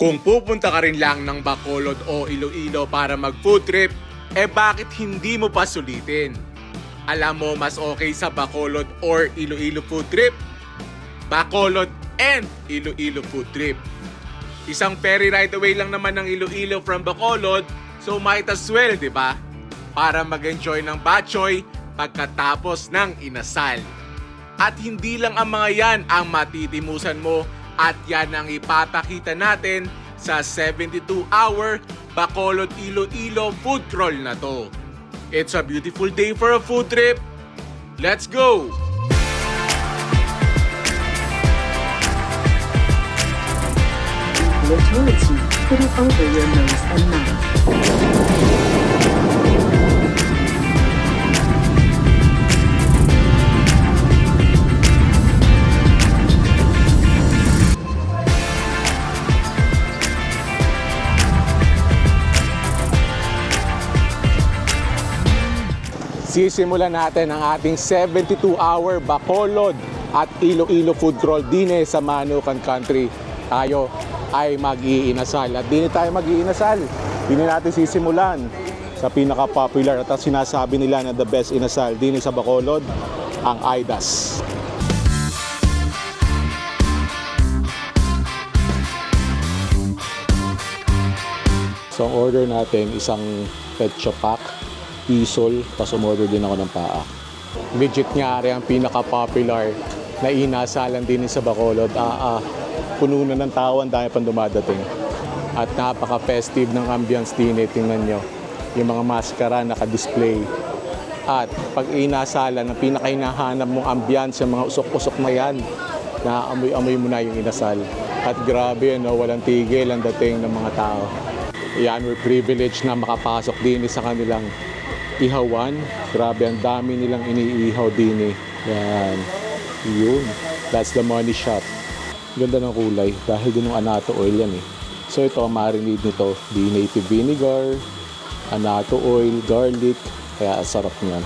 Kung pupunta ka rin lang ng Bacolod o Iloilo para mag-food trip, bakit hindi mo pa sulitin? Alam mo mas okay sa Bacolod or Iloilo food trip? Bacolod and Iloilo food trip. Isang ferry ride away lang naman ng Iloilo from Bacolod, so might as well, di ba? Para mag-enjoy ng batchoy pagkatapos ng inasal. At hindi lang ang mga yan ang matitimusan mo, at yan ang ipapakita natin sa 72-hour Bacolod Iloilo food crawl na to. It's a beautiful day for a food trip. Let's go! Your toilet seat, put it over your nose and mouth. Sisimulan natin ang ating 72-hour Bacolod at Iloilo food crawl din sa Manukan Country. Tayo ay mag-iinasal. At din tayo mag-iinasal. Din natin sisimulan sa pinaka-popular at sinasabi nila na the best inasal din sa Bacolod, ang Aidas. So ang order natin isang petcho pack, isol, tapos umorder din ako ng paa. Legit nga rin ang pinaka-popular na inasalan din sa Bacolod. Puno na ng tao, ang dami pang dumadating. At napaka-festive ng ambience din. Tingnan nyo, yung mga maskara naka-display. At pag inasalan, ang pinaka-hinahanap mong ambience, yung mga usok-usok na yan, na amoy-amoy mo na yung inasal. At grabe, no, walang tigil ang dating ng mga tao. Yan, we're privileged na makapasok din sa kanilang ihawan. Grabe, ang dami nilang iniihaw din. Yan, yun, that's the money shot. Ganda ng kulay dahil din ng annatto oil yan . So ito ang marinade nito, the native vinegar, annatto oil, garlic, kaya sarap niyan.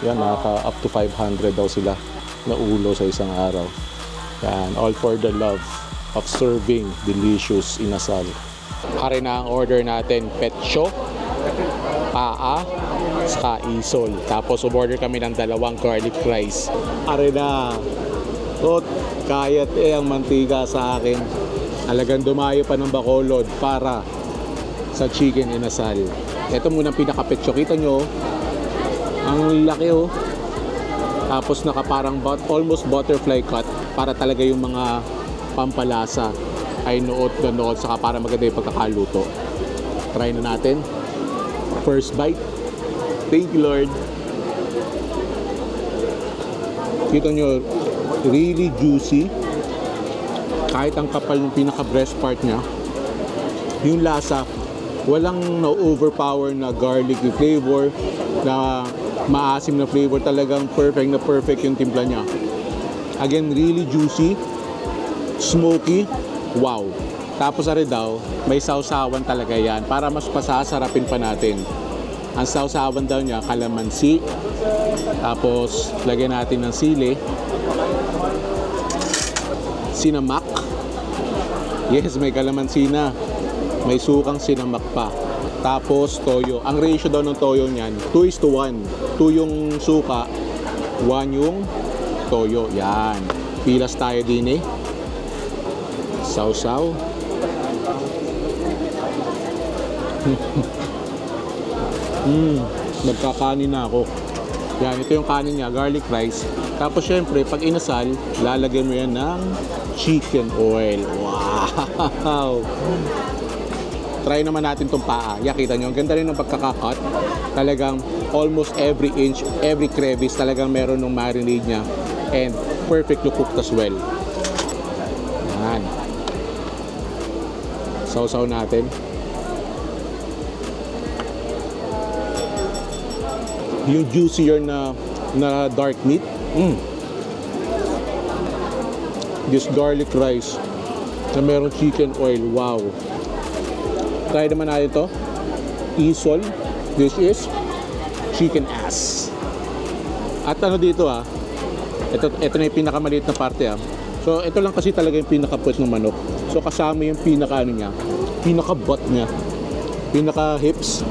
Yan, naka up to 500 daw sila na ulo sa isang araw. Yan, all for the love of serving delicious inasal. Ari na ang order natin, petcho, paa, saka isol. Tapos umorder kami ng 2 garlic fries. Ari na. Tot, kayat ang mantika sa akin. Alagang dumayo pa ng Bacolod para sa chicken inasal. Ito muna pinaka-petcho. Kita nyo, ang laki . Tapos nakaparang almost butterfly cut para talaga yung mga pampalasa ay noot na noot, saka para maganda yung pagkakaluto. Try na natin. First bite. Thank you, Lord. Kita nyo, really juicy. Kahit ang kapal ng pinaka-breast part niya, yung lasa, walang na-overpower na garlic flavor, na maasim na flavor. Talagang perfect yung timpla niya. Again, really juicy, smoky, wow. Tapos ari daw, may sausawan talaga yan para mas pasasarapin pa natin. Ang sausawan daw niya, kalamansi, tapos lagyan natin ng sili, sinamak. Yes, may kalamansi na, may sukang sinamak pa. Tapos toyo. Ang ratio daw ng toyo niyan, 2:1. 2 yung suka, 1 yung toyo. Yan. Pilas tayo din . Sausaw. Nagkakanin na ako. Yan, ito yung kanin niya, garlic rice. Tapos syempre, pag inasal, lalagyan mo yan ng chicken oil. Wow! Try naman natin itong paa. Yan, kita nyo, ang ganda rin ng pagkakakot. Talagang almost every inch, every crevice, talagang meron ng marinade niya. And perfectly cooked as well. Yan. Sausaw natin. Yung juicier na dark meat. This garlic rice na meron chicken oil. Wow. Try naman natin ito. Isol. This is chicken ass. At ano dito Ito na yung pinakamaliit na parte ah. So ito lang kasi talaga yung pinaka-puwet ng manok. So kasama yung pinaka ano niya, pinaka-butt niya, pinaka-hips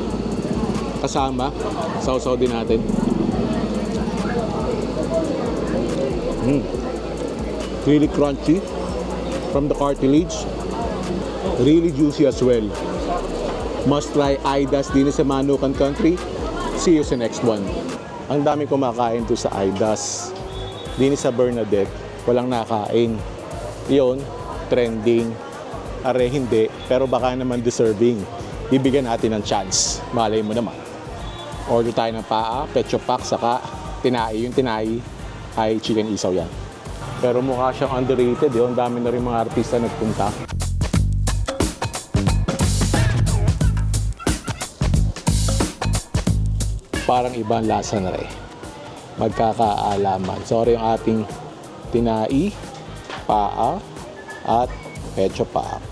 kasama. Sausaw din natin. Really crunchy from the cartilage. Really juicy as well. Must try Aidas din sa Manukan Country. See you sa next one. Ang dami kumakain to sa Aidas. Din sa Bernadette, walang nakain. Yun, trending. Are hindi, pero baka naman deserving. Bibigyan natin ng chance. Malay mo naman. Order tayo ng paa, pecho pack, saka tinai. Yung tinai ay chicken isaw yan. Pero mukha siyang underrated. Ang dami na rin mga artista nagpunta. Parang ibang lasa na rin. Magkakaalaman. Sorry yung ating tinai, paa, at pecho pack.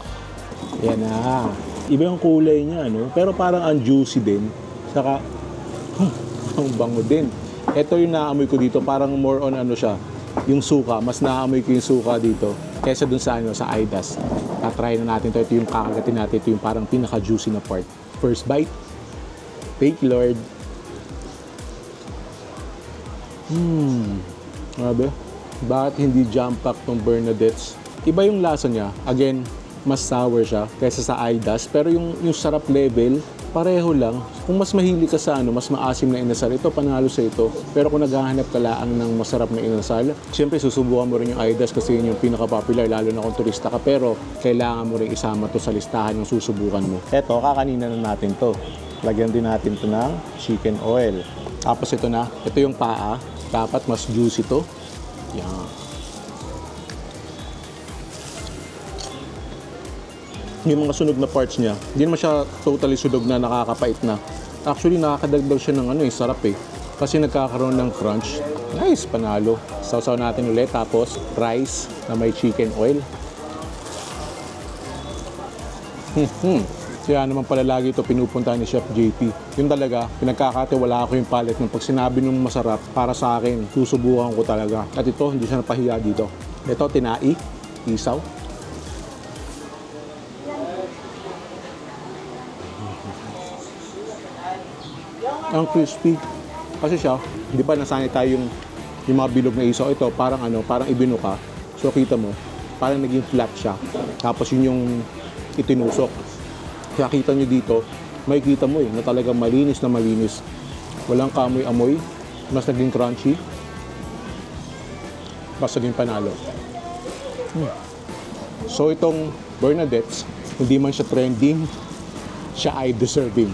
Yan na. Iba yung kulay niya, no? Pero parang ang juicy din. Saka, ang bango din. Ito yung naamoy ko dito. Parang more on ano siya, yung suka. Mas naamoy ko yung suka dito kaysa dun sa, sa Aidas. Tatry na natin ito. Ito yung kakagatin natin. Ito yung parang pinaka-juicy na part. First bite. Thank you, Lord. Grabe. Bakit hindi jam pack tong Bernadette's? Iba yung lasa niya. Again, mas sour siya kaysa sa Aidas. Pero yung sarap level, pareho lang. Kung mas mahilig ka sa mas maasim na inasal, ito panalo sa ito. Pero kung naghahanap ka lang ng masarap na inasal, siyempre susubukan mo rin yung Aidas kasi yun yung pinaka-popular, lalo na kung turista ka. Pero kailangan mo rin isama to sa listahan yung susubukan mo. Eto, kakanina na natin to. Lagyan din natin to ng chicken oil. Tapos ito na, ito yung paa. Dapat mas juicy to. Yan. Yung mga sunog na parts niya, hindi naman siya totally sunog na nakakapait na. Actually, nakakadagdag siya ng sarap eh. Kasi nagkakaroon ng crunch. Nice, panalo. Sausaw natin ulit, tapos rice na may chicken oil. Kaya naman pala lagi ito pinupuntahan ni Chef JP. Yun talaga, pinagkakatiwala ako yung palate ng pag sinabi nung masarap para sa akin, susubukan ko talaga. At ito, hindi siya napahiya dito. Ito, tinai, isaw. Ang crispy. Kasi siya, di ba nasanay tayo yung mga bilog na isaw. Ito, parang parang ibinuka. So kita mo, parang naging flat siya. Tapos yun yung itinusok. Kaya kita nyo dito, makikita mo na talagang malinis na malinis. Walang kamoy-amoy, mas naging crunchy, mas naging panalo. So itong Bernadette's, hindi man siya trending, siya ay deserving.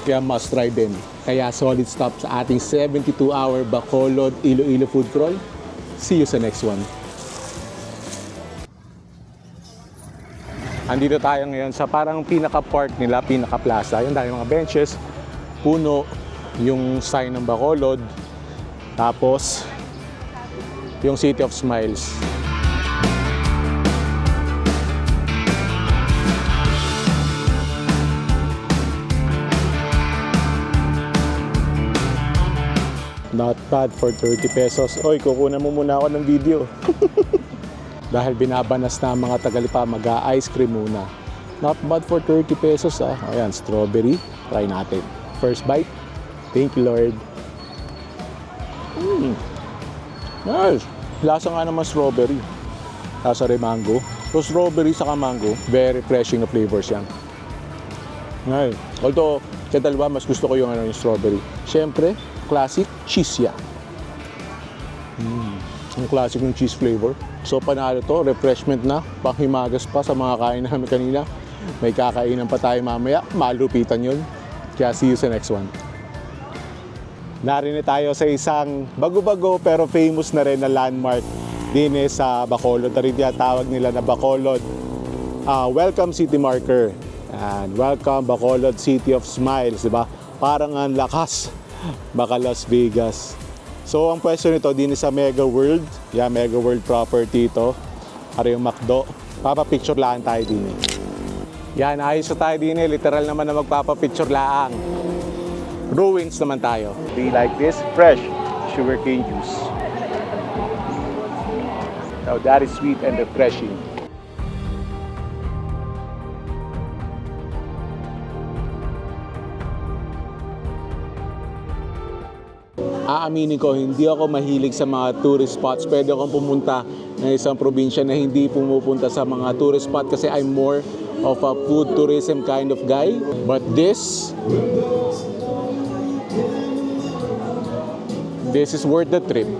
Kaya must try din. Kaya solid stop sa ating 72-hour Bacolod Iloilo Food Crawl. See you sa next one. Andito tayo ngayon sa parang pinaka-park nila, pinaka-plaza. Yung dahil mga benches, puno, yung sign ng Bacolod, tapos yung City of Smiles. Not bad for 30 pesos. Oy, kukunan mo muna ako ng video. Dahil binabanas na ang mga Tagalipa, mag-ice cream muna. Not bad for 30 pesos ah. Ayan, strawberry. Try natin. First bite. Thank you, Lord. Nice. Lasa nga naman strawberry. Lasa rin mango. So strawberry saka mango, very refreshing na flavors yan. Nice. Although, kaya dalawa, mas gusto ko yung yung strawberry. Siyempre, classic cheese yan. Yung classic yung cheese flavor. So panalo to, refreshment na, panghimagas pa sa mga kain namin kanina. May kakainan pa tayo mamaya, malupitan yun. Kaya see you sa next one. Narinig tayo sa isang bago-bago pero famous na rin na landmark din sa Bacolod. Na rin tawag nila na Bacolod Welcome City Marker. And welcome Bacolod City of Smiles, diba? Parang ang lakas, baka Las Vegas. So ang pwesto nito din sa Mega World. Yeah, Mega World property ito. Para yung McDo. Papapicture lang tayo din eh. Yan, ayos na tayo din eh. Literal naman na magpapapicture lang. Ruins naman tayo. Be like this, fresh sugarcane juice. Now that is sweet and refreshing. Aaminin ko, hindi ako mahilig sa mga tourist spots. Pwede akong pumunta ng isang probinsya na hindi pumupunta sa mga tourist spot kasi I'm more of a food tourism kind of guy. But this is worth the trip.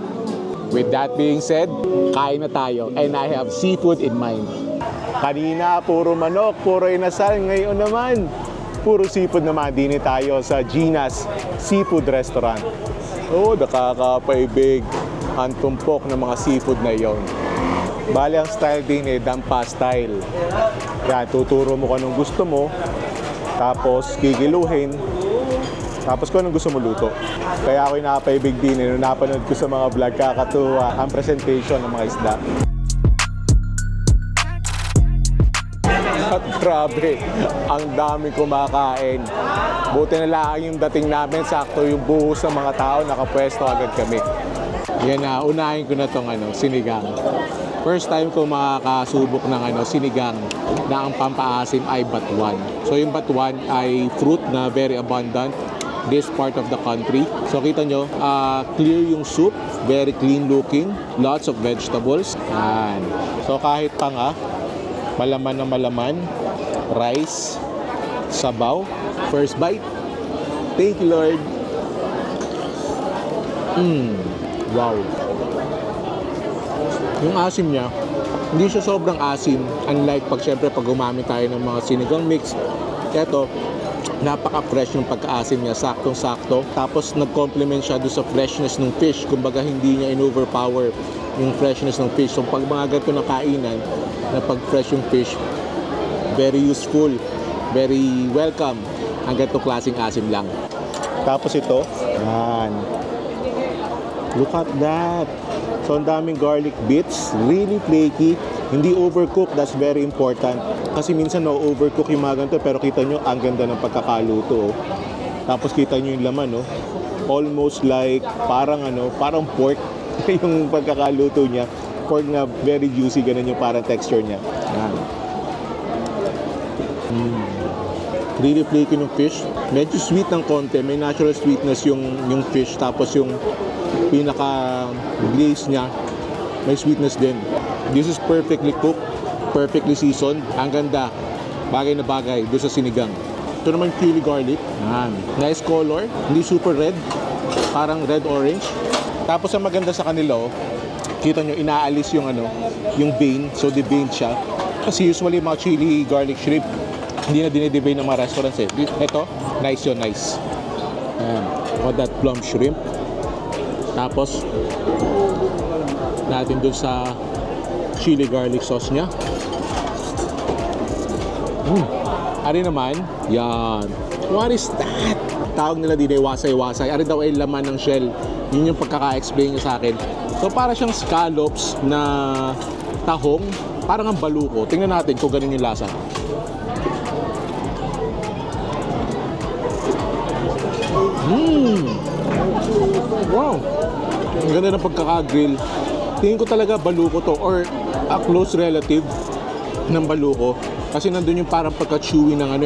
With that being said, kain na tayo and I have seafood in mind. Kanina, puro manok, puro inasal. Ngayon naman, puro seafood naman. Dini tayo sa Gina's Seafood Restaurant. Oh, nakakapaibig ang tumpok ng mga seafood na yon. Bali, ang style din dampa style. Yan, tuturo mo kung anong gusto mo, tapos gigiluhin, tapos kung anong gusto mo luto. Kaya ako napaibig din, nung napanood ko sa mga vlog, kakatuwa ang presentation ng mga isda. At grabe, ang dami kumakain. Buti na lang yung dating namin, sakto yung buhos ng mga tao, nakapwesto agad kami. Yan na, unahin ko na tong sinigang. First time ko makakasubok ng sinigang na ang pampaasim ay batuan. So yung batuan ay fruit na very abundant this part of the country. So kita nyo, clear yung soup, very clean looking, lots of vegetables. Yan. So kahit pa malaman na malaman, rice, sabaw, first bite. Thank you, Lord. Wow. Yung asim niya, hindi siya sobrang asim. Unlike pag gumamit tayo ng mga sinigang mix. Ito, napaka-fresh yung pagka-asim niya, saktong-sakto. Tapos nag-complement siya doon sa freshness ng fish. Kumbaga hindi niya in-overpower yung freshness ng fish. So pag mga ganito na kainan, na pag-fresh yung fish, very useful, very welcome ang ganitong klaseng asim lang. Tapos ito, yan. Look at that. So ang daming garlic bits, really flaky, hindi overcooked, that's very important. Kasi minsan overcook yung mga ganito, pero kita nyo, ang ganda ng pagkakaluto. Tapos kita nyo yung laman, almost like parang pork yung pagkakaluto niya. Pork na very juicy, ganun yung parang texture niya. Yan. Really flaky ng fish. Medyo sweet ng konti. May natural sweetness yung fish. Tapos yung pinaka-glaze niya, may sweetness din. This is perfectly cooked, perfectly seasoned. Ang ganda. Bagay na bagay doon sa sinigang. Ito naman chili garlic. Yan. Nice color. Hindi super red. Parang red-orange. Tapos ang maganda sa kanila, kita nyo, inaalis yung vein. So, de-vein siya. Kasi usually mga chili garlic shrimp, hindi na dinidebay ng mga restaurants eh. Ito, nice yun, nice. Ayan. O that plum shrimp. Tapos, natin dun sa chili garlic sauce niya. Ari naman, yan. What is that? Tawag nila din ay wasay-wasay. Ari daw ay laman ng shell. Yun yung pagkaka-explain niya sa akin. So, para siyang scallops na tahong. Parang ang baluko. Tingnan natin kung ganun yung lasa. Wow! Ang ganda ng pagkaka-grill. Tingin ko talaga baluko to or a close relative ng baluko. Kasi nandun yung parang pagka-chewy ng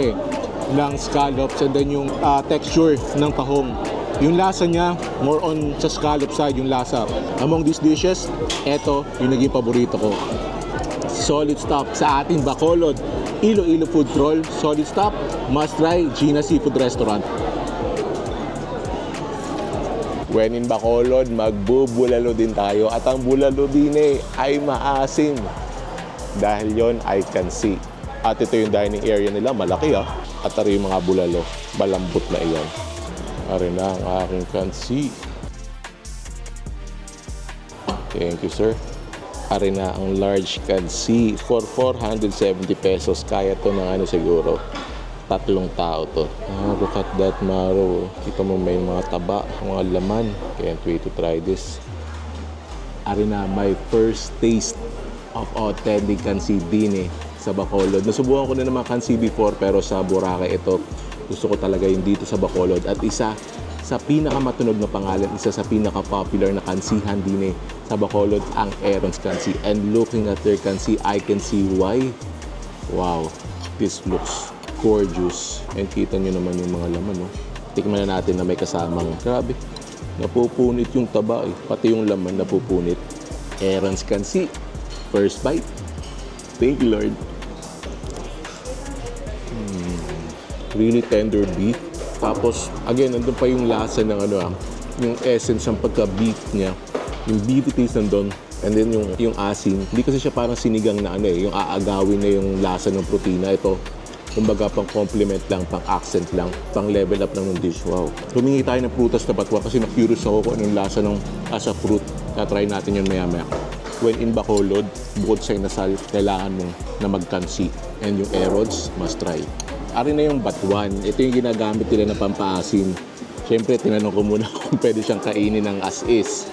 ng scallops and then yung texture ng tahong. Yung lasa niya, more on sa scallop side yung lasa. Among these dishes, eto yung naging paborito ko. Solid stop sa ating Bacolod, Iloilo Food Crawl. Solid stop, must try Gina's Seafood Restaurant. When in Bacolod, magbubulalo din tayo. At ang bulalo din ay maasim. Dahil yon I can see. At ito yung dining area nila, malaki At ito yung mga bulalo, malambot na iyan. Ari na ang aking kansi. Thank you, sir. Ari na ang large kansi for 470 pesos. Kaya to ng siguro 3 tao to. Look at that, Maro. Kita mo may mga taba, mga laman. Can't wait to try this. Ari na, my first taste of authentic kansi din sa Bacolod. Nasubukan ko na naman kansi before pero sa Boracay ito. Gusto ko talaga yung dito sa Bacolod. At isa sa pinakamatunog na pangalan, isa sa pinaka-popular na kansihan din sa Bacolod, ang Aaron's Kansi. And looking at their kansi, I can see why. Wow, this looks gorgeous. And kita nyo naman yung mga laman, no? Tikman na natin na may kasamang, grabe, napupunit yung taba, pati yung laman napupunit. Aaron's Kansi, first bite. Thank you, Lord. Really tender beef. Tapos, again, nandun pa yung lasa ng yung essence ng pagka-beef niya. Yung beefy taste nandun. And then yung asin. Hindi kasi siya parang sinigang na yung aagawin na yung lasa ng protina. Ito, kumbaga pang compliment lang, pang accent lang, pang level up lang ng dish. Wow. Humingi tayo ng prutas na batwa kasi na-curious ako kung anong lasa ng as a fruit. Na-try natin yun maya-maya. When in Bacolod, bukod sa inasal, kailangan mong na magkansi. And yung Aaron's, must try. Ari na yung batuan. Ito yung ginagamit nila na pampaasim. Siyempre, tinanong ko muna kung pwede siyang kainin ng as is.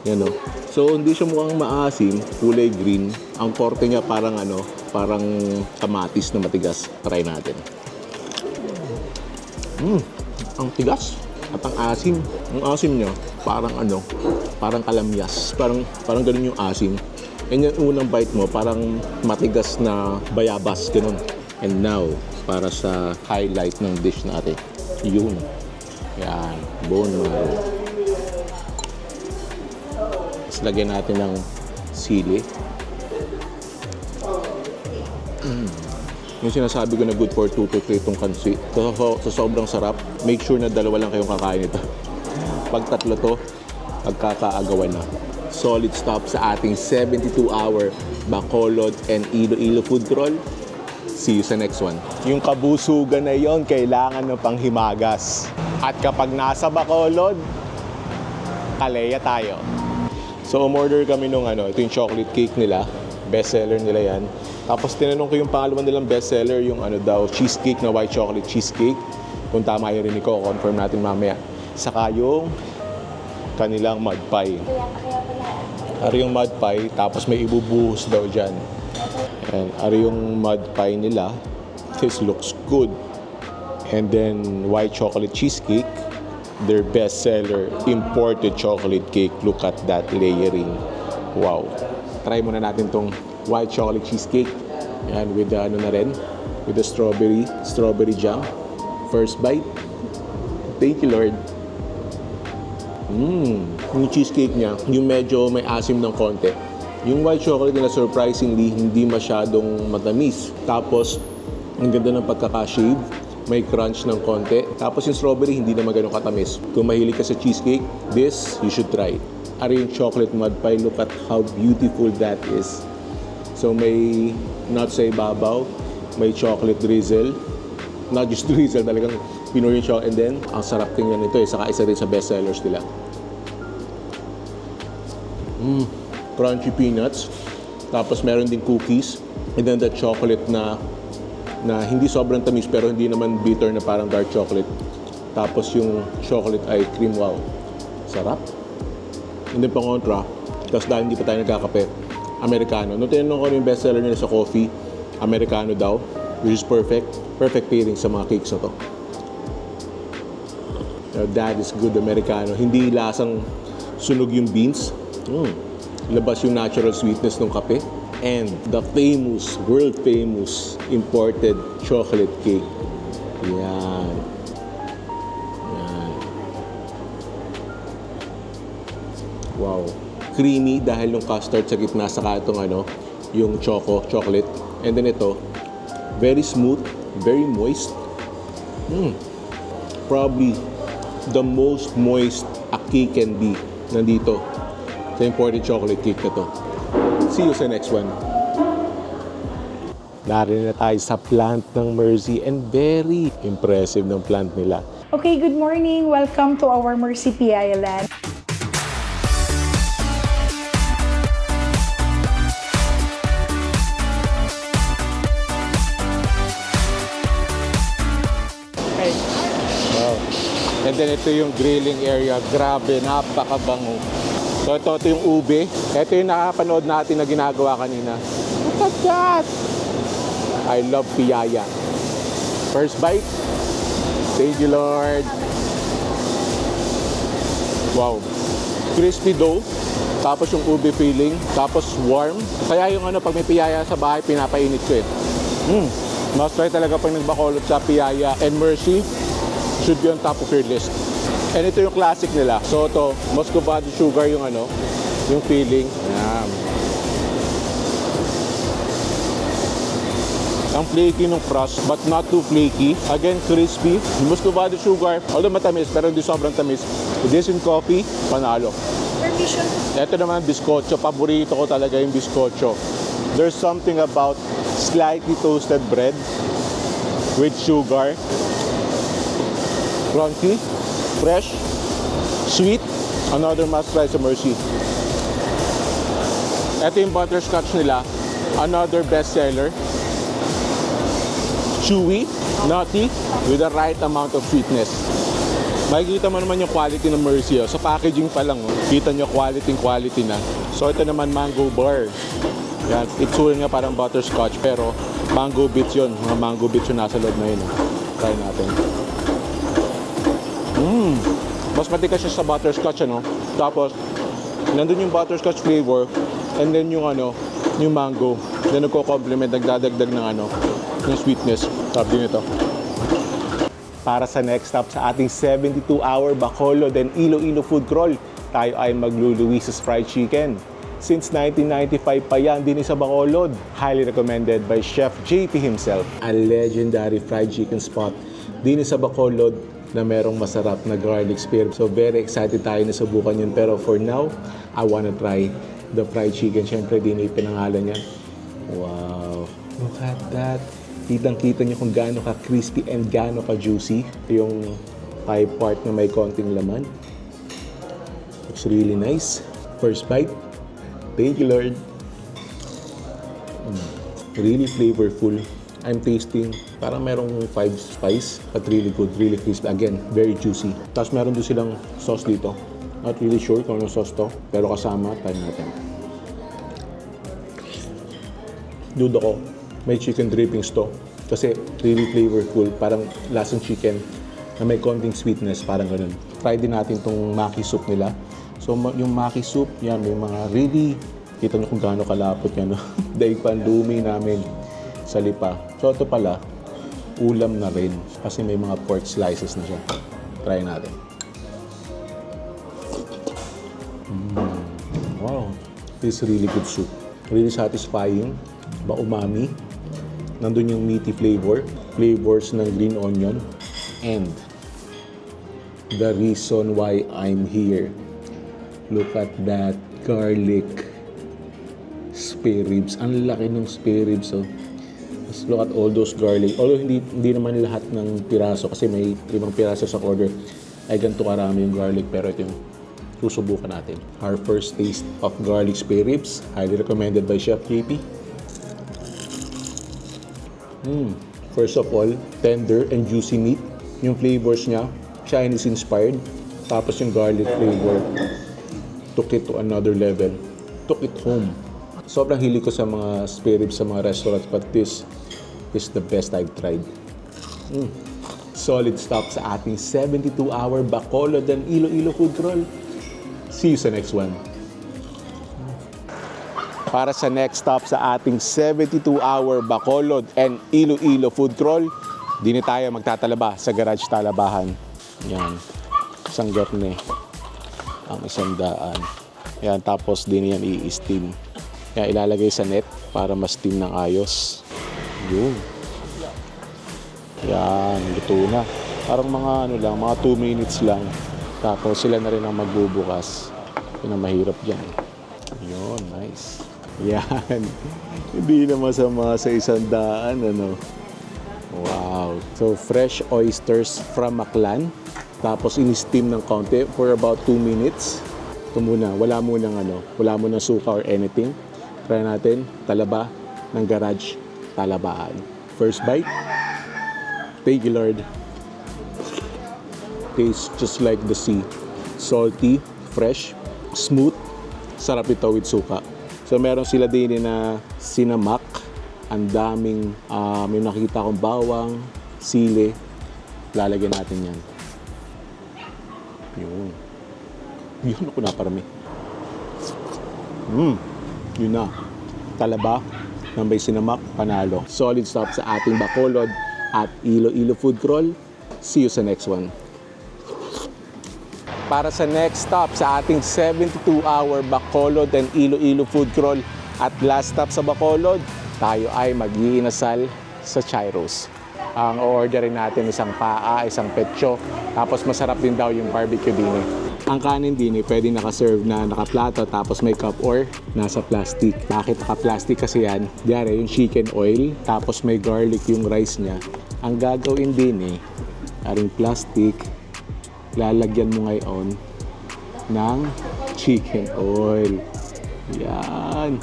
Yan, no? So, hindi siya mukhang maasim, kulay green. Ang korte niya parang parang kamatis na matigas. Try natin. Ang tigas at ang asim. Ang asim niya, parang parang kalamyas. Parang ganun yung asim. And yung unang bite mo, parang matigas na bayabas, ganun. And now, para sa highlight ng dish natin. Yun. Yan. Bone marrow. Tapos lagyan natin ng sili. Yung sinasabi ko na good for 2 to 3 itong kansi. Sa sobrang sarap, make sure na dalawa lang kayong kakain ito. Pag tatlo to, pagkakaagawan na. Solid stop sa ating 72-hour Bacolod and Iloilo food crawl. See you sa next one. Yung kabusugan na yon kailangan ng panghimagas. At kapag nasa Bacolod, kaleya tayo. So, umorder kami nung ito yung chocolate cake nila. Bestseller nila yan. Tapos tinanong ko yung pangalawa nilang bestseller, yung cheesecake na white chocolate cheesecake. Kung tama yung rinig ko, confirm natin mamaya. Saka yung kanilang mud pie. Ari yung mud pie, tapos may ibubuhos daw dyan. And ari yung mud pie nila. This looks good. And then white chocolate cheesecake, their bestseller, imported chocolate cake. Look at that layering. Wow. Try muna natin tong white chocolate cheesecake. And with the with the strawberry jam. First bite. Thank you, Lord. Yung cheesecake niya, yung medyo may asim ng konti. Yung white chocolate nila, surprisingly, hindi masyadong matamis. Tapos, ang ganda ng pagkaka-shave. May crunch ng konti. Tapos yung strawberry, hindi naman ganun katamis. Kung mahilig ka sa cheesecake, this, you should try. Ari yung chocolate mud pie. Look at how beautiful that is. So, may nuts sa ibabaw. May chocolate drizzle. Not just drizzle, talagang pinuha yung chocolate. And then, ang sarap tingnan nito Saka isa rin sa bestsellers nila. Crunchy peanuts. Tapos meron din cookies. And then the chocolate na hindi sobrang tamis pero hindi naman bitter na parang dark chocolate. Tapos yung chocolate ice cream, wow. Sarap. And then pang kontra, tapos dahil hindi pa tayo nagkakape, Americano. Nung tinanong ko yung bestseller nila sa coffee, Americano daw, which is perfect. Perfect pairing sa mga cakes na to. Now, that is good Americano. Hindi lasang sunog yung beans. Labas yung natural sweetness ng kape. And the famous, world famous, imported chocolate cake. Yan. Wow. Creamy dahil yung custard sa gitna saka itong yung chocolate. And then ito, very smooth, very moist. Probably the most moist a cake can be nandito sa imported chocolate cake na to. See you sa next one. Narin na tayo sa plant ng Mercy and very impressive ng plant nila. Okay, good morning. Welcome to our Mercy P Island. Wow. And then ito yung grilling area. Grabe, napakabango. So ito yung ube. Ito yung nakapanood natin na ginagawa kanina. Look at that! I love piyaya. First bite. Thank you, Lord. Wow. Crispy dough, tapos yung ube filling, tapos warm. Kaya yung ano, pag may piyaya sa bahay, pinapainit ko eh. Must try talaga pag nagbakolot sa piyaya. And Mercy should be on top of your list. And ito yung classic nila. So ito, muscovado sugar yung ano, yung filling. Ayan. Ang flaky ng crust, but not too flaky. Again, crispy. Yung muscovado sugar, although matamis, pero hindi sobrang tamis. This in coffee, panalo. Permission. Ito naman, biscocho. Paborito ko talaga yung biscocho. There's something about slightly toasted bread with sugar. Crunchy, fresh, sweet. Another must try sa Mercy. Ito yung butterscotch nila. Another bestseller. Chewy, nutty, with the right amount of sweetness. Makikita mo naman yung quality ng Mercy. Oh. Sa packaging pa lang, oh. Kita nyo quality na. So ito naman, mango bar. Yan, itsura nga parang butterscotch, pero mango bits yun. Mga mango bits yung nasa loob na yun. Oh. Try natin. Mas matikas siya sa butterscotch, ano? Tapos, nandun yung butterscotch flavor, and then yung ano, yung mango. Then nagko-complement, nagdadagdag ng ano, ng sweetness. Sabi nito. Para sa next stop sa ating 72-hour Bacolod and Iloilo food crawl, tayo ay magluluwisas fried chicken. Since 1995 pa yan din sa Bacolod. Highly recommended by Chef JP himself. A legendary fried chicken spot din sa Bacolod na merong masarap na garlic spear. So very excited tayo na subukan yun. Pero for now, I wanna try the fried chicken. Siyempre, din yung pinangalan niya. Wow! Look at that! Kitang-kita niyo kung gaano ka-crispy and gaano ka-juicy yung thigh part na may konting laman. Looks really nice. First bite. Thank you, Lord. Really flavorful. I'm tasting parang merong 5 spice but really good, really crispy. Again, very juicy. Tapos meron doon silang sauce dito. Not really sure kung anong sauce to, pero kasama, try natin. Dudo ko, may chicken drippings to. Kasi really flavorful, parang lasang chicken na may konting sweetness, parang ganun. Try din natin tong maki soup nila. So yung maki soup, yan, may mga really, kita nyo kung gaano kalapot yan, no? Dahil pandumi namin sa Lipa. So ito pala, ulam na rin kasi may mga pork slices na siya. Try natin. Wow, this is really good soup. Really satisfying, umami. Nandun yung meaty flavors ng green onion, and the reason why I'm here. Look at that garlic spare ribs. Ang laki ng spare ribs, oh. Just look at all those garlic. Although hindi naman lahat ng piraso kasi may ibang piraso sa order ay ganito karami yung garlic, pero ito yung susubukan natin. Our first taste of garlic spare ribs, highly recommended by Chef JP. First of all, tender and juicy meat. Yung flavors niya, Chinese inspired. Tapos yung garlic flavor, took it to another level. Took it home. Sobrang hilig ko sa mga spare ribs sa mga restaurants, but this is the best I've tried. Solid stop sa ating 72-hour Bacolod and Iloilo food crawl. See you sa next one. Para sa next stop sa ating 72-hour Bacolod and Iloilo food crawl, di na tayo magtatalaba sa Garage Talabahan. Yan. Isang garne. Ang 100. Yan. Tapos din yan i-steam. Yan. Ilalagay sa net para mas steam ng ayos. Yun. Yan. Luto na. Parang mga ano lang, mga 2 minutes lang. Tapos sila na rin ang magbubukas. Yun ang mahirap dyan. Yun. Nice. Yan. Hindi na masama sa 100, ano. Wow. So, fresh oysters from Maclan. Tapos, in-steam ng kaunti for about 2 minutes. Ito muna. Wala munang suka or anything. Try natin. Talaba ng Garage Talabahan. First bite. Thank you, Lord. Tastes just like the sea. Salty, fresh, smooth. Sarap ito with suka. So meron sila din na sinamak. Ang daming, may nakita akong bawang, sili. Lalagyan natin yan. Yun. Yun ako naparami. Yun na. Talaba ng may sinamak, panalo. Solid stop sa ating Bacolod at Iloilo Food Crawl. See you sa next one. Para sa next stop sa ating 72-hour Bacolod and Iloilo Food Crawl at last stop sa Bacolod, tayo ay mag-iinasal sa Chairos. Ang orderin natin isang paa, isang petso, tapos masarap din daw yung barbecue din. Ang kanin din pwede nakaserve na nakaplato tapos may cup or nasa plastic. Bakit naka-plastic kasi yan? Diyan yung chicken oil, tapos may garlic yung rice niya. Ang gagawin din aring plastic, lalagyan mo ngayon ng chicken oil. Yan.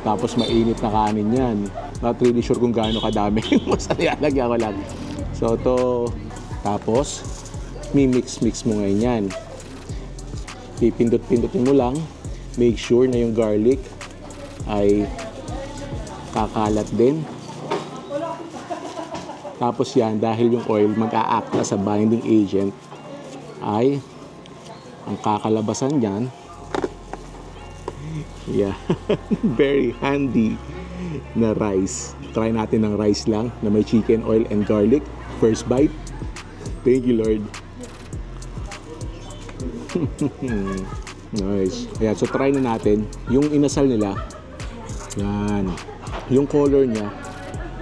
Tapos mainit na kanin yan. Not really sure kung gaano kadami. Basta nilalagyan ko lang. So to, tapos mimix-mix mo ngayon yan. Pipindot-pindotin mo lang. Make sure na yung garlic ay kakalat din. Tapos yan, dahil yung oil mag-a-act as a binding agent, ay ang kakalabasan dyan, yeah, very handy na rice. Try natin ng rice lang na may chicken oil and garlic. First bite. Thank you, Lord. Nice. Ayan, so try na natin. Yung inasal nila, yan. Yung color niya,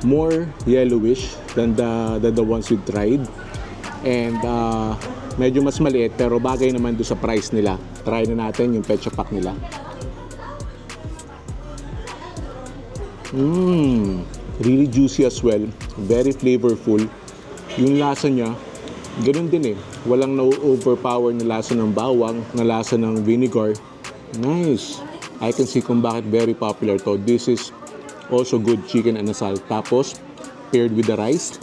more yellowish than the ones we tried. And medyo mas maliit pero bagay naman doon sa price nila. Try na natin yung petsa pack nila. Really juicy as well. Very flavorful. Yung lasa niya, ganun din Walang na-overpower na lasa ng bawang, na lasa ng vinegar. Nice. I can see kung bakit very popular to. This is also good chicken and asal. Tapos, paired with the rice.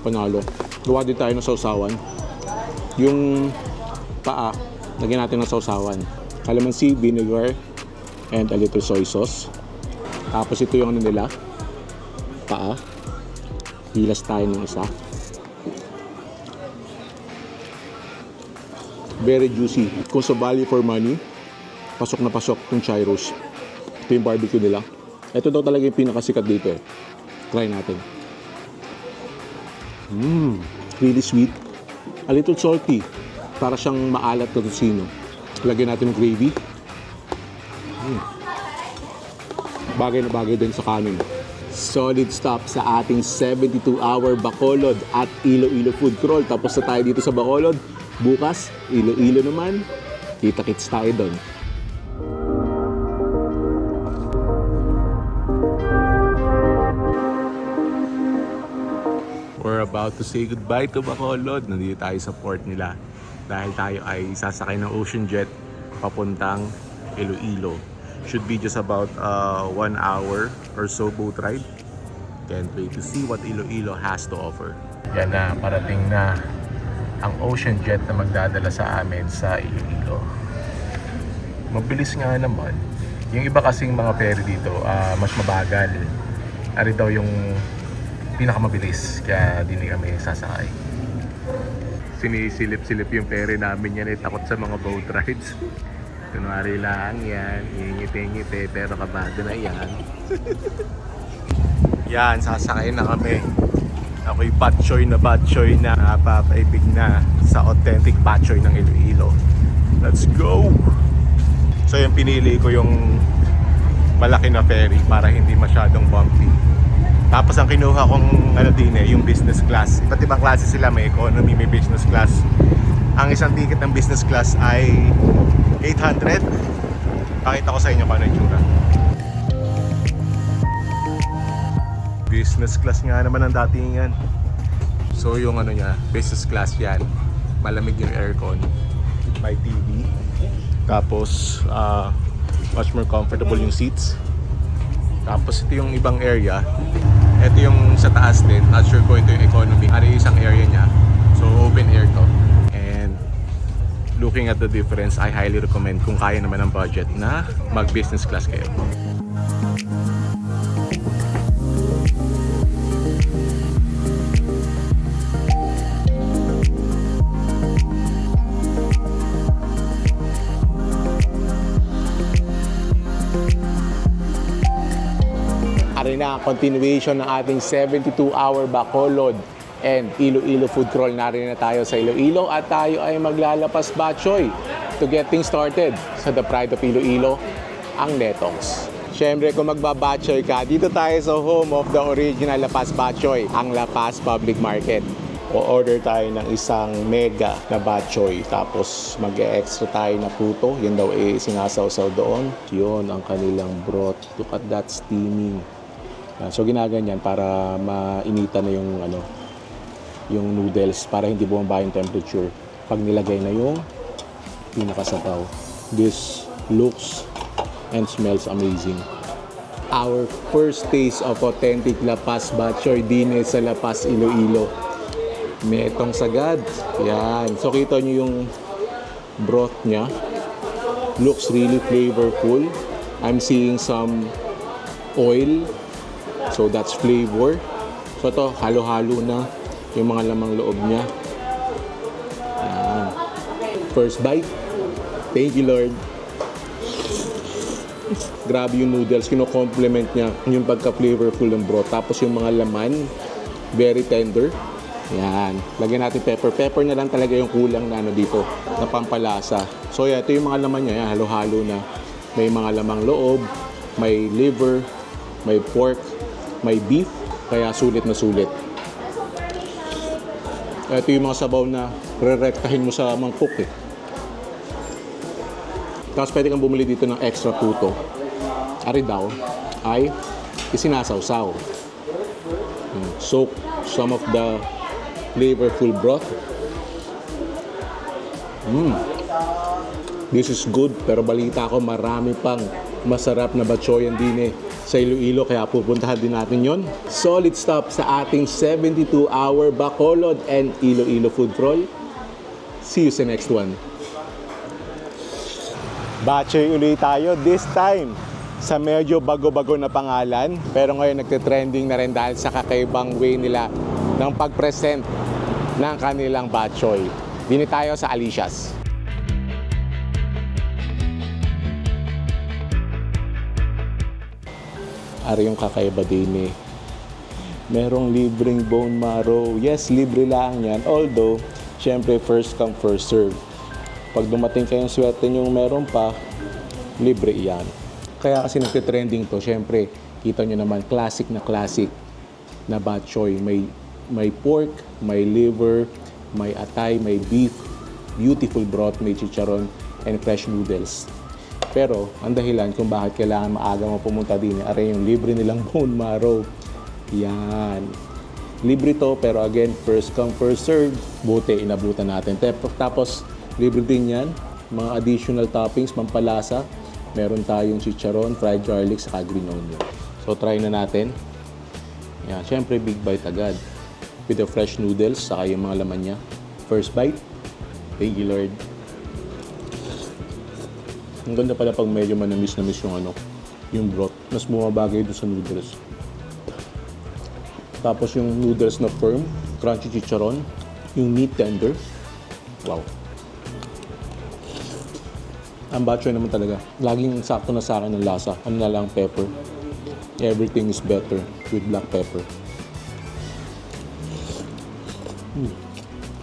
Panalo. Gawa din tayo ng sausawan. Yung paa, lagyan natin ng sausawan. Calamansi, vinegar, and a little soy sauce. Tapos ito yung ano nila, paa. Hilas tayo ng isa. Very juicy. Kung sa value for money, pasok na pasok yung Chairos. Ito yung barbecue nila. Ito daw talaga yung pinakasikat dito Try natin. Really sweet. A little salty. Para siyang maalat na tocino. Lagyan natin ng gravy. Bagay na bagay din sa kanin. Solid stop sa ating 72-hour Bacolod at Iloilo Food Crawl. Tapos na tayo dito sa Bacolod. Bukas, Iloilo naman. Kita-kits tayo doon. We're about to say goodbye to Bacolod. Nandito tayo sa port nila. Dahil tayo ay sasakay ng Ocean Jet papuntang Iloilo. Should be just about 1 hour or so boat ride. Can't wait to see what Iloilo has to offer. Yan na, parating na ang Ocean Jet na magdadala sa amin sa Iloilo. Mabilis nga naman. Yung iba kasing mga ferry dito, mas mabagal. Ari daw yung pinakamabilis, kaya di kami sasakay. Sinisilip-silip yung ferry namin yan, takot sa mga boat rides. Kunwari lang yan, ngingiti-ngiti, pero kabado na yan. Yan, sasakay na kami. Ako'y batchoy na napapaibig na sa authentic batchoy ng Iloilo. Let's go! So yung pinili ko yung malaki na ferry para hindi masyadong bumpy. Tapos ang kinuha kong yung business class. Iba't ibang klase sila, may economy, may business class. Ang isang ticket ng business class ay 800. Pakita ko sa inyo kung ano yung tsura. Business class nga naman ang datingan. So yung ano niya, business class yan. Malamig yung aircon. May TV. Tapos much more comfortable yung seats. Tapos ito yung ibang area. Ito yung sa taas din. Not sure kung ito yung economy. Ari isang area niya. So open air to. And looking at the difference, I highly recommend kung kaya naman ang budget na mag business class kayo. Ari na ang continuation ng ating 72-hour Bacolod and Iloilo food crawl. Narin na tayo sa Iloilo at tayo ay maglalapas batchoy to get things started sa The Pride of Iloilo, ang Netongs. Siyempre, kung magbabatchoy ka, dito tayo sa home of the original Lapas Batchoy, ang Lapas Public Market. O-order tayo ng isang mega na batchoy, tapos mag-extra tayo na puto. Yan daw sinasawsaw doon. Yun ang kanilang broth. Look at that steaming. So ginaganyan para mainitan na yung noodles para hindi bumaba yung temperature. Pag nilagay na yung pinakasabaw. This looks and smells amazing. Our first taste of authentic Lapas Batchoy din sa Lapas, Iloilo. Metong sagad. Yan. So kita nyo yung broth niya. Looks really flavorful. I'm seeing some oil. So that's flavor. So to halo-halo na yung mga lamang loob niya. Yan. First bite. Thank you, Lord. Grabe yung noodles, kino-complement niya yung pagka-flavorful ng broth. Tapos yung mga laman, very tender. Yan. Lagyan natin pepper. Pepper na lang talaga yung kulang na dito, na pampalasa. So ito yung mga laman niya, yan, halo-halo na. May mga lamang loob, may liver, may pork, may beef, kaya sulit na sulit. Ito yung mga sabaw na re-rektahin mo sa mangkok eh. Tapos pwede kang bumili dito ng extra puto. Ari daw ay isinasawsaw. Soak some of the flavorful broth. This is good, pero balita ko marami pang masarap na batchoyan din sa Iloilo, kaya pupuntahan din natin yon. Solid stop sa ating 72-hour Bacolod and Iloilo food crawl. See you sa next one. Batchoy ulit tayo, this time sa medyo bago-bago na pangalan, pero ngayon nagte-trending na rin dahil sa kakaibang way nila ng pag-present ng kanilang batchoy. Dini tayo sa Alicia's. Ari yung kakaiba din eh. Merong libreng bone marrow. Yes, libre lang yan. Although, syempre first come first serve. Pag dumating kayong swerte nyo meron pa, libre yan. Kaya kasi nagte-trending to, syempre, kita nyo naman, classic na batchoy. May pork, may liver, may atay, may beef, beautiful broth, may chicharon, and fresh noodles. Pero, ang dahilan kung bakit kailangan maaga mo pumunta din, aray yung libre nilang bone marrow. Yan. Libre to, pero again, first come, first serve. Buti, inabutan natin. Tapos, libre din yan, mga additional toppings, pampalasa. Meron tayong chicharon, fried garlic, saka green onion. So, try na natin. Yan, syempre big bite agad. With the fresh noodles, saka yung mga laman niya. First bite. Thank you, Lord. Ang ganda pala pag medyo manamis yung broth. Mas bumabagay doon sa noodles. Tapos yung noodles na firm, crunchy chicharon, yung meat tender. Wow. Ang batchoy naman talaga, laging sakto na sa akin ng lasa. Ano na lang, pepper. Everything is better with black pepper.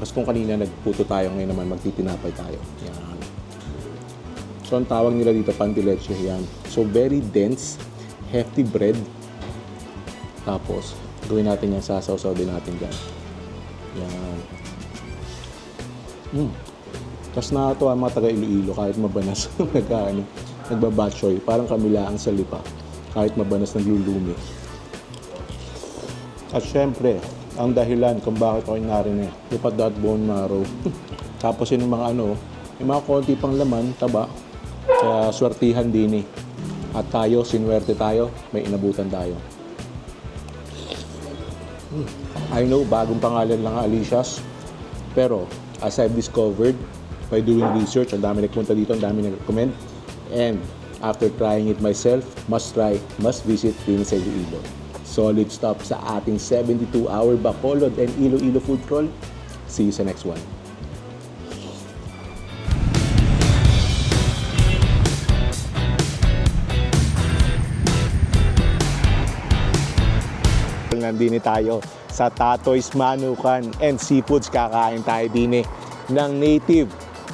Mas kung kanina nagputo tayo, ngayon naman magtitinapay tayo. Yan. So ang tawag nila dito, pan de leche. Yan. So very dense, hefty bread. Tapos, gawin natin yan, sasawsaw din natin dyan. Yan. Tapos nakatuwa ang mga taga-Iloilo kahit mabanas nagbabatchoy. Parang kami lang sa lipa kahit mabanas naglulumi. At syempre, ang dahilan kung bakit ako narinig, look at that bone marrow. Tapos yung mga yung mga konti pang laman, taba. Kaya swertihan din eh. At tayo, sinwerte tayo, may inabutan tayo. I know, bagong pangalan lang ang Alicia's. Pero, as I've discovered, by doing research, ang dami nagpunta dito, ang dami nag-recommend. And after trying it myself, must try, must visit din sa Iloilo. Solid stop sa ating 72-hour Bacolod and Iloilo food crawl. See you sa next one. Nandini tayo sa Tatoy's Manukan and Seafoods. Kakain tayo din ng native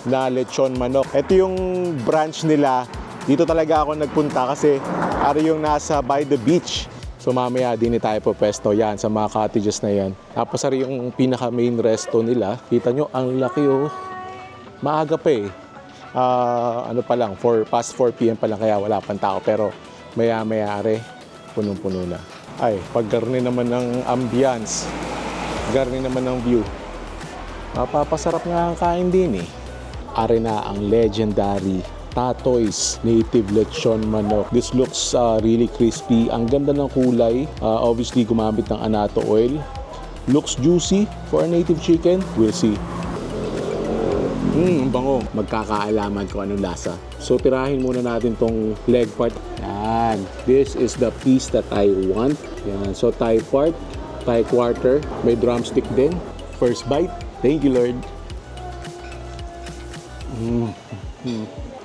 na lechon manok. Ito yung branch nila. Dito talaga ako nagpunta kasi ari yung nasa by the beach. So mamaya din tayo po pwesto yan sa mga cottages na yan. Tapos ari yung pinaka main resto nila. Kita nyo, ang laki oh. Maaga pa eh. Ano pa lang, past 4 p.m. pa lang kaya wala pang tao. Pero maya-maya are, punong-puno na. Ay, paggarni naman ng ambience, garni naman ng view. Mapapasarap nga ang kain din eh. Are na ang legendary Tatoy's Native Lechon Manok. This looks really crispy. Ang ganda ng kulay. Obviously, gumamit ng annatto oil. Looks juicy for a native chicken. We'll see. Bango. Magkakaalaman ko anong lasa. So, tirahin muna natin tong leg part. Yan. This is the piece that I want. Yan. So, thigh part, thigh quarter. May drumstick din. First bite. Thank you, Lord.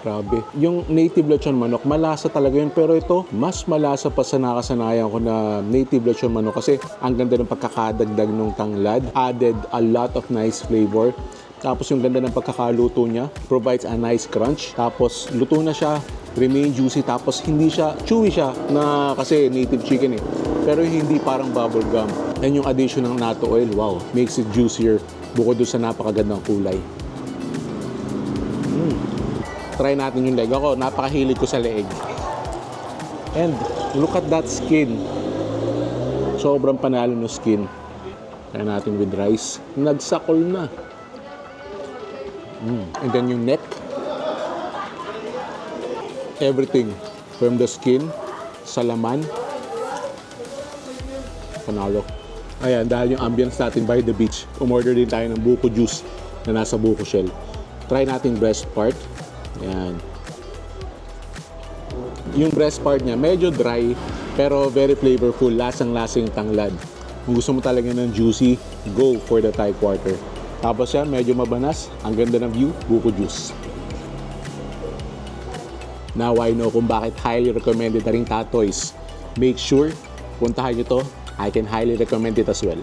Grabe. Yung native lechon manok, malasa talaga yun. Pero ito, mas malasa pa sa nakasanayan ko na native lechon manok kasi ang ganda ng pagkakadagdag ng tanglad. Added a lot of nice flavor. Tapos yung ganda ng pagkakaluto niya, provides a nice crunch. Tapos luto na siya, remain juicy. Tapos hindi siya, chewy siya na kasi native chicken eh. Pero hindi parang bubble gum. And yung addition ng natto oil, wow, makes it juicier. Bukod doon sa napakagandang kulay. Try natin yung leg. Ako, napakahilig ko sa leeg. And look at that skin. Sobrang panalo ng skin. Try natin with rice. Nagsakol na. And then yung neck. Everything. From the skin, sa laman. Panalo. Ayan, dahil yung ambience natin by the beach, umorder din tayo ng buko juice na nasa buko shell. Try natin breast part. Yan. Yung breast part niya, medyo dry, pero very flavorful. Lasang-lasang tanglad. Kung gusto mo talaga ng juicy, go for the thigh quarter. Tapos yan, medyo mabanas. Ang ganda ng view, buko juice. Now I know kung bakit highly recommended na rin Tatoy's. Make sure, puntahan nyo to. I can highly recommend it as well.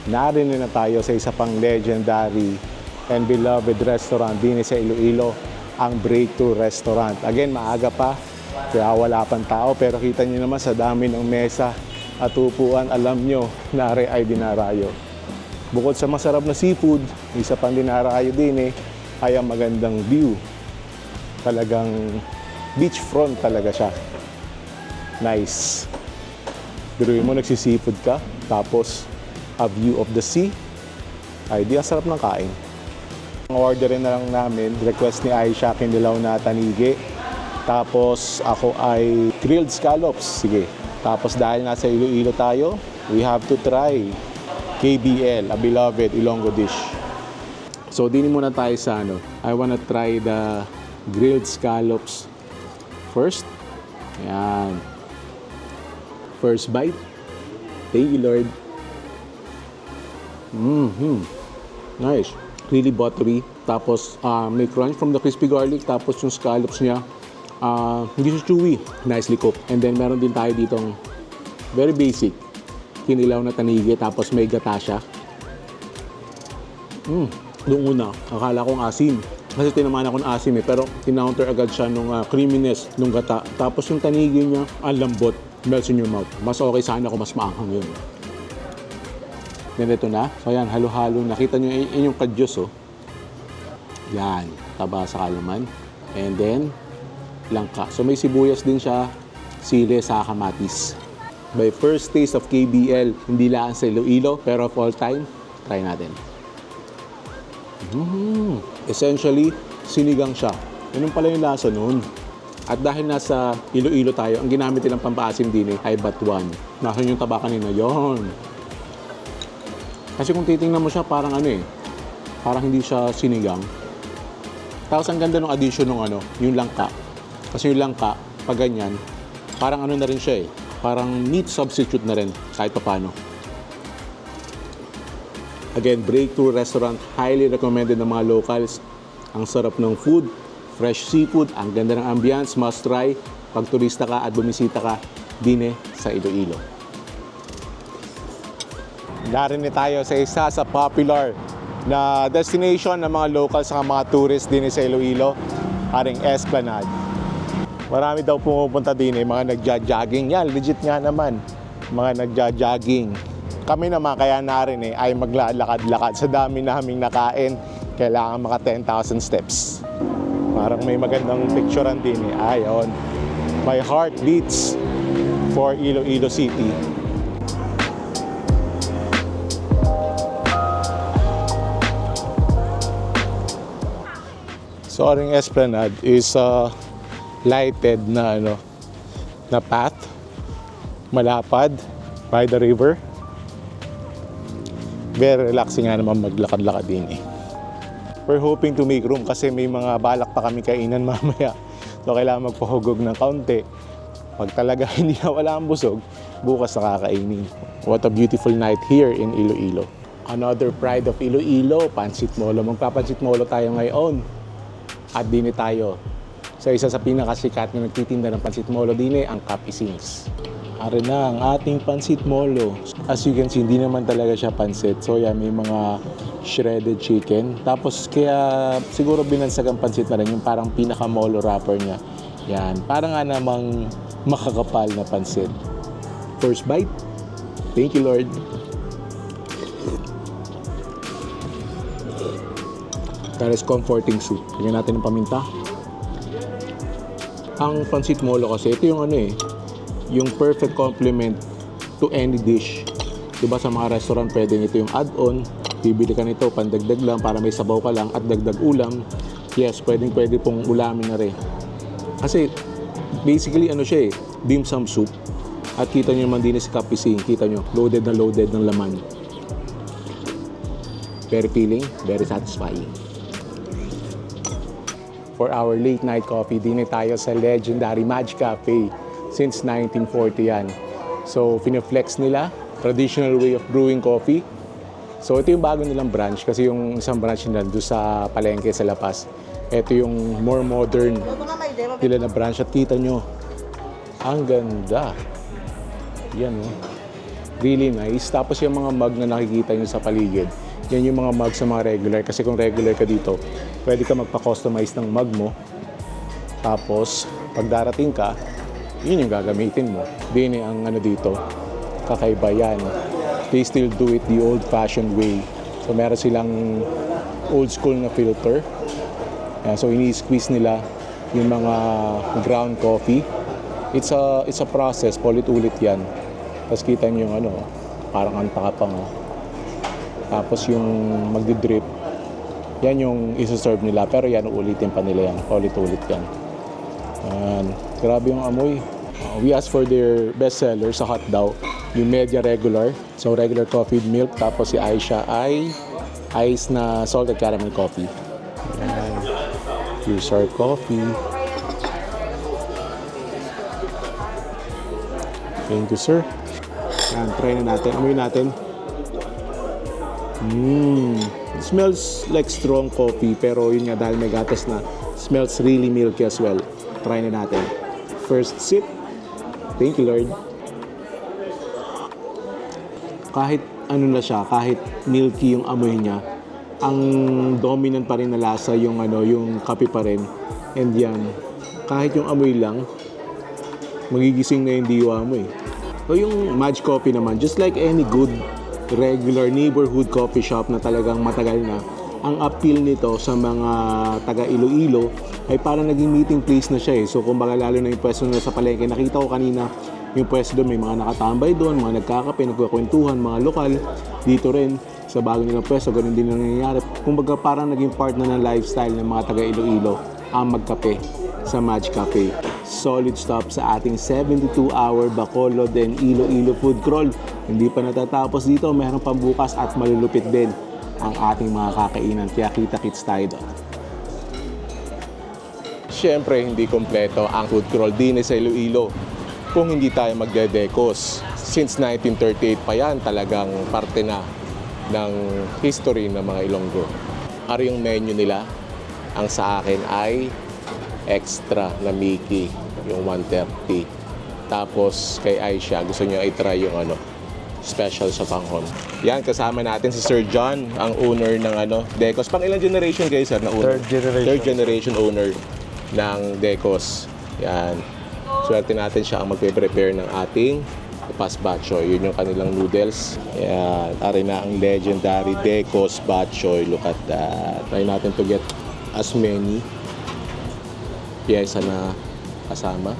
Narinig na tayo sa isa pang legendary and beloved restaurant din sa Iloilo, ang Breakthrough Restaurant. Again, maaga pa, kaya wala pang tao, pero kita nyo naman sa dami ng mesa at upuan, alam nyo, nari ay dinarayo. Bukod sa masarap na seafood, isa pang dinarayo din ay ang magandang view. Talagang beachfront talaga siya. Nice. Biruin mo, nagsi-seafood ka, tapos a view of the sea, ay di ang sarap ng kain. Orderin na lang namin, request ni Aisha, kinilaw na tanigi. Tapos ako ay grilled scallops. Sige. Tapos dahil nasa Iloilo tayo, we have to try KBL, a beloved Ilonggo dish. So dini muna tayo sa I wanna try the grilled scallops first. Yan. First bite. Thank you, Lord. Nice. Really buttery. Tapos may crunch from the crispy garlic. Tapos yung scallops niya, hindi siya chewy. Nicely cooked. And then meron din tayo ditong very basic kinilaw na tanigi. Tapos may gata siya. Doon una, akala kong asim. Kasi tinamaan ako ng asim pero tinounter agad siya nung creaminess nung gata. Tapos yung tanigi niya, ang lambot. Melts in your mouth. Mas okay sana kung mas maanghang yun. Ganito na. So yan, halo-halo. Nakita nyo yung kadyos, oh. Yan. Taba sa kalaman. And then, langka. So may sibuyas din siya, sili, sa kamatis. By first taste of KBL, hindi lang sa Iloilo, pero of all time, try natin. Essentially, sinigang siya. Ganun pala yung lasa nun. At dahil nasa Iloilo tayo, ang ginamit nilang pampaasim din ay batuan. Nasaan yung taba kanina? Yon. Kasi kung titingnan mo siya, parang parang hindi siya sinigang. Tapos ang ganda ng addition ng yung langka. Kasi yung langka, pag ganyan, parang na rin siya parang meat substitute na rin, kahit pa paano. Again, Breakthrough Restaurant, highly recommended ng mga locals. Ang sarap ng food, fresh seafood, ang ganda ng ambience, must try. Pag turista ka at bumisita ka, dine sa Iloilo. Narinig tayo sa isa sa popular na destination ng mga locals sa mga tourists din sa Iloilo, aring Esplanade. Marami daw pumupunta din mga nagja-jogging. Yan, legit nga naman, mga nagja-jogging. Kami naman kaya narin ay maglalakad-lakad sa dami naming nakain. Kailangan maka 10,000 steps. Parang may magandang picturean din Ayun, my heart beats for Iloilo City. So, aring Esplanade is lighted na na path, malapad by the river. Very relaxing nga naman maglakad-lakad din We're hoping to make room kasi may mga balak pa kami kainan mamaya. So kailangan magpahugog ng kaunti. Pag talaga hindi na wala ang busog, bukas nakakainin. What a beautiful night here in Iloilo. Another pride of Iloilo, Pansit Molo. Magpapansit Molo tayo ngayon. At dini tayo sa isa sa pinakasikat na nagtitinda ng Pansit Molo dini, ang Kapisings. Ari na ang ating Pansit Molo. As you can see, hindi naman talaga siya pansit. So yan, may mga shredded chicken. Tapos kaya siguro binansagang pansit na rin yung parang pinaka-molo wrapper niya. Yan, parang nga namang makakapal na pansit. First bite. Thank you, Lord. That is comforting soup. Tingnan natin ang paminta. Ang Pansit Molo kasi, ito yung yung perfect complement to any dish. Diba sa mga restaurant, pwedeng ito yung add-on. Bibili ka nito, pandagdag lang para may sabaw ka lang at dagdag ulam. Yes, pwede pong ulamin na rin. Kasi, basically siya dim sum soup. At kita nyo naman din sa Kapising, kita nyo, loaded ng laman. Very filling, very satisfying. For our late night coffee, din tayo sa legendary Madge Cafe. Since 1940 yan. So, pineflex nila, traditional way of brewing coffee. So, ito yung bago nilang branch kasi yung isang branch nila doon sa Palengke, sa La Paz. Ito yung more modern nila na branch at kita nyo, ang ganda. Yan really nice. Tapos yung mga mug na nakikita nyo sa paligid, yan yung mga mug sa mga regular. Kasi kung regular ka dito, pwede ka magpa-customize ng mug mo. Tapos, pag darating ka, yun yung gagamitin mo. Dini ang dito, kakaiba yan. They still do it the old-fashioned way. So meron silang old school na filter. So ini-squeeze nila yung mga ground coffee. It's a process, paulit-ulit yan. Tapos kita nyo yung parang antakapang. Tapos yung magdi-drip, yan yung isa-serve nila. Pero yan, ulitin pa nila yan. Paulit-ulit yan. Grabe yung amoy. We asked for their best seller sa hot daw, yung media regular. So regular coffee milk, tapos si Aisha ay ice na salted caramel coffee. Ayan. Here's our coffee. Thank you, sir. Ayan, try na natin. Amoy natin. It smells like strong coffee, pero yun nga dahil may gatas na, smells really milky as well. Try na natin. First sip. Thank you, Lord. Kahit na siya, kahit milky yung amoy niya, ang dominant pa rin na lasa yung yung kape pa rin. And yan, kahit yung amoy lang, magigising na yung diwa mo So yung Madge Coffee naman, just like any good regular neighborhood coffee shop na talagang matagal na, ang appeal nito sa mga taga Iloilo ay parang naging meeting place na siya So kumbaga lalo na yung pwesto na sa palengke, nakita ko kanina yung pwesto doon, may mga nakatambay doon, mga nagkakape, nagkakwentuhan, mga lokal. Dito rin sa bago nilang pwesto, ganun din ang nangyayari. Kumbaga parang naging part na ng lifestyle ng mga taga Iloilo ang magkape sa Madge Cafe. Solid stop sa ating 72-hour Bacolod and Iloilo food crawl. Hindi pa natatapos dito, mayroon pang bukas at malulupit din ang ating mga kakainan. Kaya kita-kits tayo doon. Siyempre, hindi kompleto ang food crawl din sa Iloilo kung hindi tayo magdedekos. Since 1938 pa yan, talagang parte na ng history ng mga Ilonggo. Ari yung menu nila. Ang sa akin ay extra na Mickey, yung 130. Tapos kay Aisha, gusto niya i-try yung special sa panghon. Yan, kasama natin si Sir John, ang owner ng Decos. Pang ilang generation kayo, sir, na owner? Third generation owner ng Decos. Yan. Swerte natin siya ang magpe-prepare ng ating pas batchoy. Yun yung kanilang noodles. Yan. Ari na ang legendary Decos batchoy. Look at that. Try natin to get as many pyesa na kasama.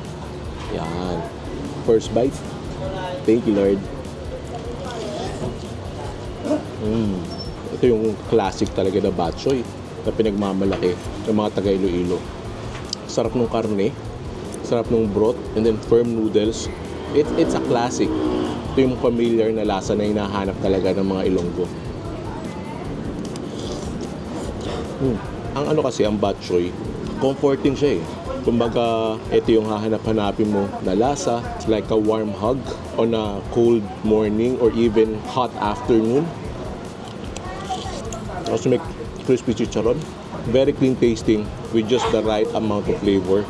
Yan. First bite. Thank you, Lord. Ito yung classic talaga na batchoy na pinagmamalaki ng mga taga Iloilo. Sarap ng karne, sarap ng broth, and then firm noodles. It's a classic. Ito yung familiar na lasa na hinahanap talaga ng mga Ilonggo. Ang kasi, ang batchoy, comforting siya eh. Kumbaga, ito yung hahanap-hanapin mo na lasa. It's like a warm hug on a cold morning or even hot afternoon. Also make crispy chicharon. Very clean tasting with just the right amount of flavor.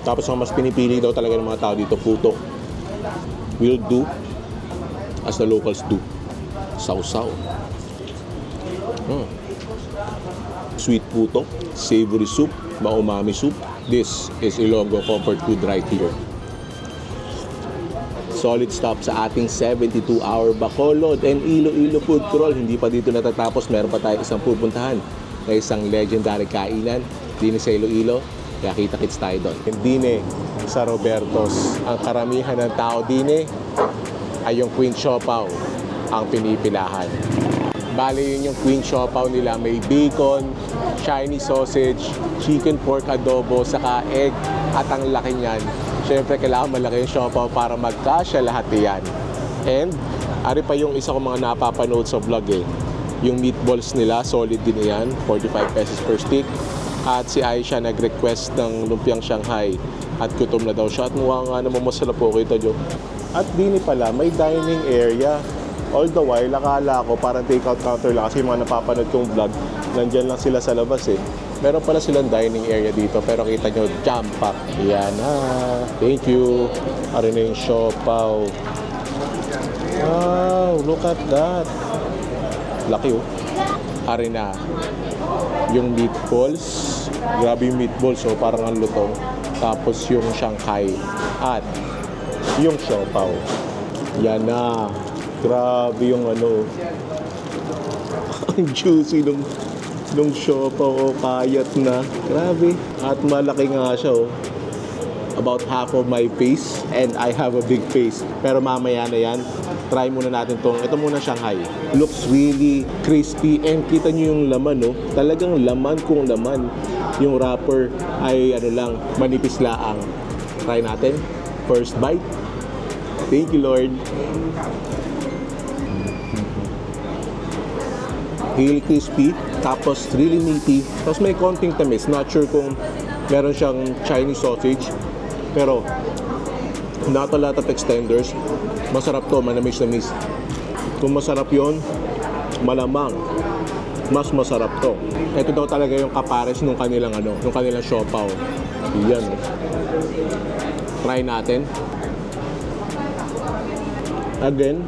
Tapos ang mas pinipili daw talaga ng mga tao dito, putok. Will do as the locals do. Sausaw. Sweet putok, savory soup, maumami soup. This is Ilonggo comfort food right here. Solid stop sa ating 72-hour Bacolod and Iloilo food crawl. Hindi pa dito natatapos. Meron pa tayo isang pupuntahan na isang legendary kainan din sa Iloilo. Kaya kita-kits tayo doon. Dine sa Roberto's. Ang karamihan ng tao dine ay yung Queen Siopaw ang pinipilahan. Bale yun yung Queen Siopaw nila. May bacon, Chinese sausage, chicken pork adobo, saka egg. At ang laki niyan. Siyempre, kailangan malaki yung siopaw para magkasya lahat yan. And, ari pa yung isa ko mga napapanood sa vlog eh. Yung meatballs nila, solid din yan. 45 pesos per stick. At si Aisha nag-request ng lumpiang Shanghai. At gutom na daw siya. At mukha nga naman masarap po kita, Jo. At dini pala, may dining area. All the while, akala ko parang take-out counter lang. Kasi yung mga napapanood kong vlog, nandyan lang sila sa labas eh. Meron pala silang dining area dito, pero kita nyo, jam-pack. Yan ha. Thank you. Ari na yung siopaw. Wow, look at that. Laki oh. Ari na. Yung meatballs. Grabe yung meatballs, oh, parang ang lutong. Tapos yung Shanghai. At yung siopaw. Yan na. Grabe yung ang juicy nung siopaw, oh, kayat na. Grabe. At malaki nga siya, oh. About half of my face. And I have a big face. Pero mamaya na yan. Try muna natin tong. Ito muna Shanghai. Looks really crispy. And kita nyo yung laman, oh. Talagang laman kung laman. Yung wrapper ay lang, manipis laang. Try natin. First bite. Thank you, Lord. Really crispy, tapos really meaty, tapos may konting tamis. Not sure kung meron siyang Chinese sausage, pero not a lot of extenders. Masarap to, manamis-namis. Kung masarap yon, malamang mas masarap to. Ito daw talaga yung kapares nung kanilang nung kanilang siopaw. Yan. Try natin. Again,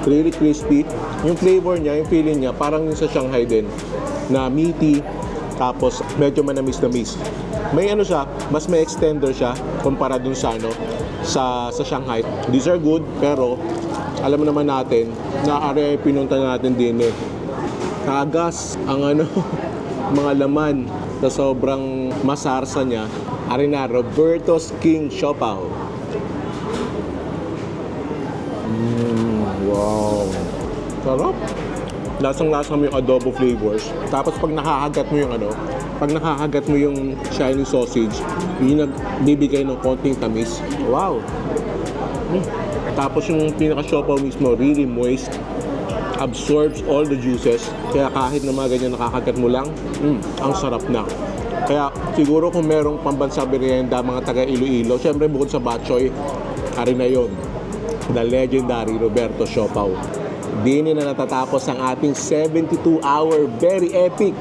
really crispy. Yung flavor niya, yung feeling niya, parang yung sa Shanghai din, na meaty, tapos medyo manamis-namis. May siya, mas may extender siya kumpara dun sa sa Shanghai. These are good, pero alam naman natin na area pinunta natin din eh. Kagas ang mga laman na sobrang masarsa niya. Ari na, Roberto's King Siopaw. Wow. Sarap. Lasang-lasa mo yung adobo flavors. Tapos pag nakahagat mo yung Chinese sausage, yun nagbibigay ng konting tamis. Wow. Tapos yung pinaka-siopaw mismo, really moist. Absorbs all the juices. Kaya kahit na mga ganyan nakakagat mo lang, ang sarap na. Kaya siguro kung merong pambansa merienda mga taga Iloilo, syempre bukod sa batchoy, ari na yun. The legendary Roberto's Siopaw. Dini na natatapos ang ating 72-hour very epic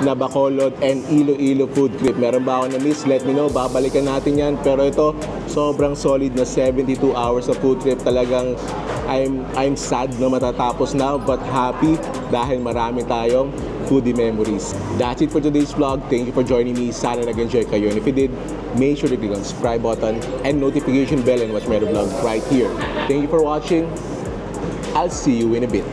na Bacolod and Iloilo food trip. Meron ba ako na-miss? Let me know. Babalikan natin yan. Pero ito, sobrang solid na 72 hours sa food trip. Talagang I'm sad na matatapos na but happy dahil marami tayong foodie memories. That's it for today's vlog. Thank you for joining me. Sana nag-enjoy kayo. And if you did, make sure to click on the subscribe button and notification bell and watch my other vlog right here. Thank you for watching. I'll see you in a bit.